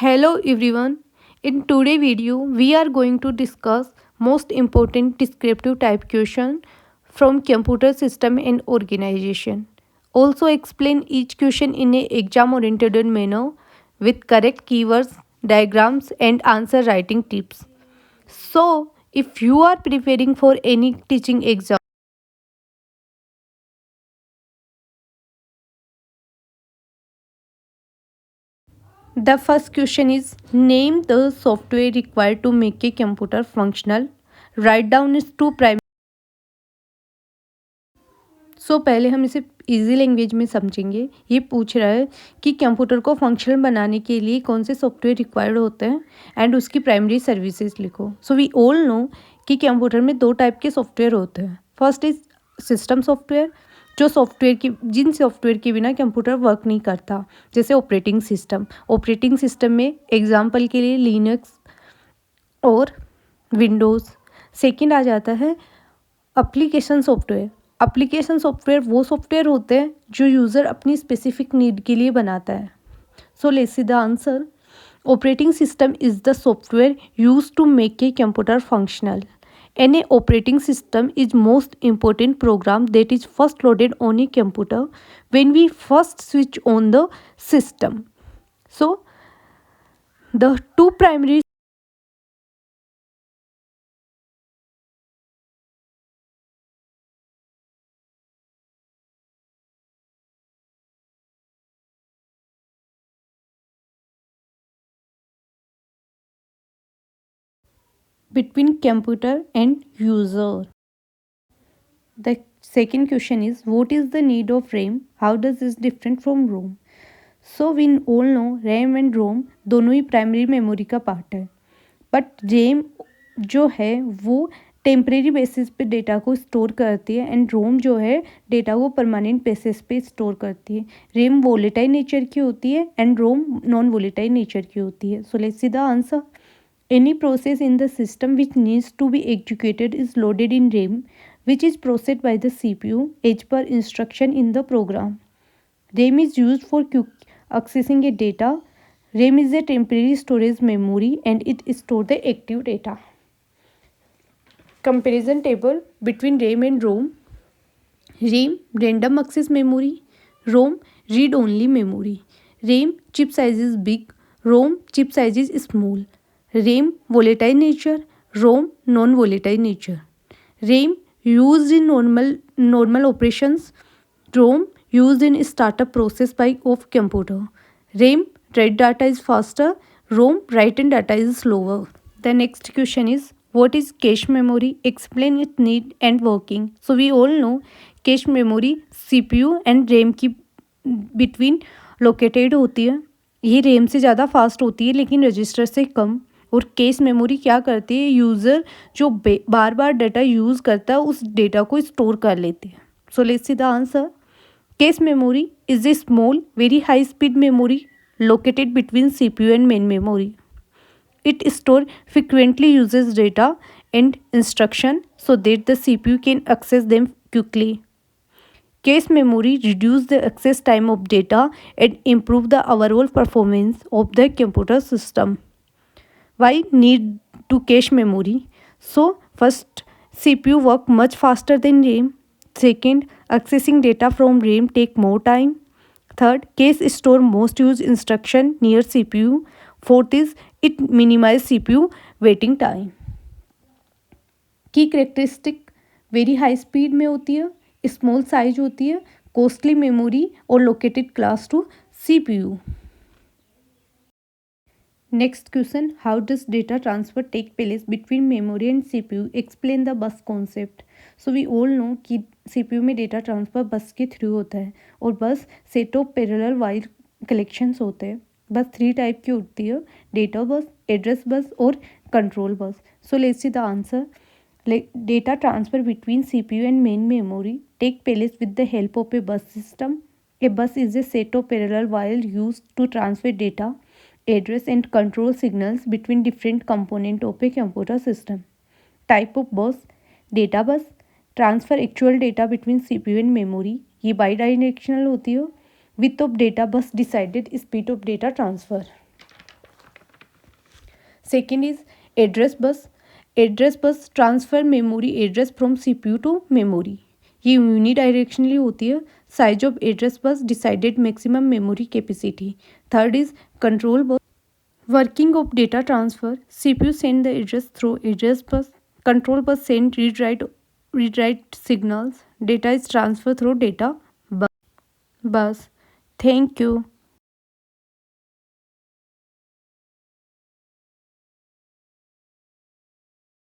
Hello everyone. In today's video, we are going to discuss most important descriptive type question from computer system and organization. Also explain each question in a exam oriented manner with correct keywords, diagrams and answer writing tips. So, if you are preparing for any teaching exam, the first question is name the software required to make a computer functional. Write down its two primary. पहले हम इसे easy language में समझेंगे। ये पूछ रहा है कि कंप्यूटर को फंक्शनल बनाने के लिए कौन से सॉफ्टवेयर रिक्वायर्ड होते हैं एंड उसकी प्राइमरी सर्विसेज लिखो। सो वी ऑल नो कि कंप्यूटर में दो टाइप के सॉफ्टवेयर होते हैं। फर्स्ट इज सिस्टम सॉफ्टवेयर, जिन सॉफ्टवेयर के बिना कंप्यूटर वर्क नहीं करता, जैसे ऑपरेटिंग सिस्टम में एग्जाम्पल के लिए लिनक्स और विंडोज़। सेकेंड आ जाता है एप्लीकेशन सॉफ्टवेयर वो सॉफ्टवेयर होते हैं जो यूज़र अपनी स्पेसिफिक नीड के लिए बनाता है। So let's see the answer. Operating system is the software use to make a computer functional. Any operating system is most important program that is first loaded on a computer when we first switch on the system. So the two primary between computer and user. The second question is what is the need of RAM? How does this different from ROM? So we all know RAM and ROM दोनों ही primary memory का part है, but RAM जो है वो temporary basis पे data को store करती है एंड रोम जो है डेटा को परमानेंट बेसिस पे स्टोर करती है। रैम वोलेटाइल नेचर की होती है and ROM non volatile nature की होती है। So let's see the answer. Any process in the system which needs to be executed is loaded in RAM which is processed by the CPU as per instruction in the program. RAM is used for accessing a data. RAM is a temporary storage memory and it stores the active data. Comparison table between RAM and ROM. RAM random access memory, ROM read only memory. RAM chip size is big, ROM chip size is small. RAM volatile nature, ROM non volatile nature. RAM used in normal operations, ROM used in startup process by of computer. RAM write data is faster, ROM write in data is slower. The next question is what is cache memory? Explain its need and working. So we all know cache memory CPU and RAM की between located होती है। ये RAM से ज़्यादा fast होती है लेकिन register से कम। और केस मेमोरी क्या करती है, यूज़र जो बार बार डाटा यूज़ करता है उस डेटा को स्टोर कर लेती है। So let's see the answer. Case memory is a small very high speed memory located between CPU and main memory. It store frequently uses data and instruction so that the CPU can access them quickly. Cache memory reduce the access time of data and improve the overall performance of the computer system. Why need to cache memory? So first, CPU work much faster than RAM. Second, accessing data from RAM take more time. Third, cache store most used instruction near CPU. Fourth is it minimize CPU waiting time. की characteristic very high speed में होती है, small size होती है, costly memory और located close to CPU. Next question, how does data transfer take place between memory and CPU? Explain the bus concept. So we all know कि CPU में data transfer बस के through होता है और बस set of parallel wire collections होते हैं। बस 3 टाइप की होती है, डेटा बस, एड्रेस बस और control bus. So let's see the answer. Data transfer between CPU and main memory take place with the help of a bus system. A bus is a set of parallel wires used to transfer data, address and control signals between different components of a computer system. Type of bus, data bus, transfer actual data between CPU and memory. ये bidirectional होती है. Width of data bus decided speed of data transfer. Second is address bus. Address bus transfer memory address from CPU to memory. ये unidirectionally होती है. Size of address bus decided maximum memory capacity. Third is control bus. Working of data transfer. CPU send the address through address bus. Control bus send read write signals. Data is transferred through data bus. Thank you.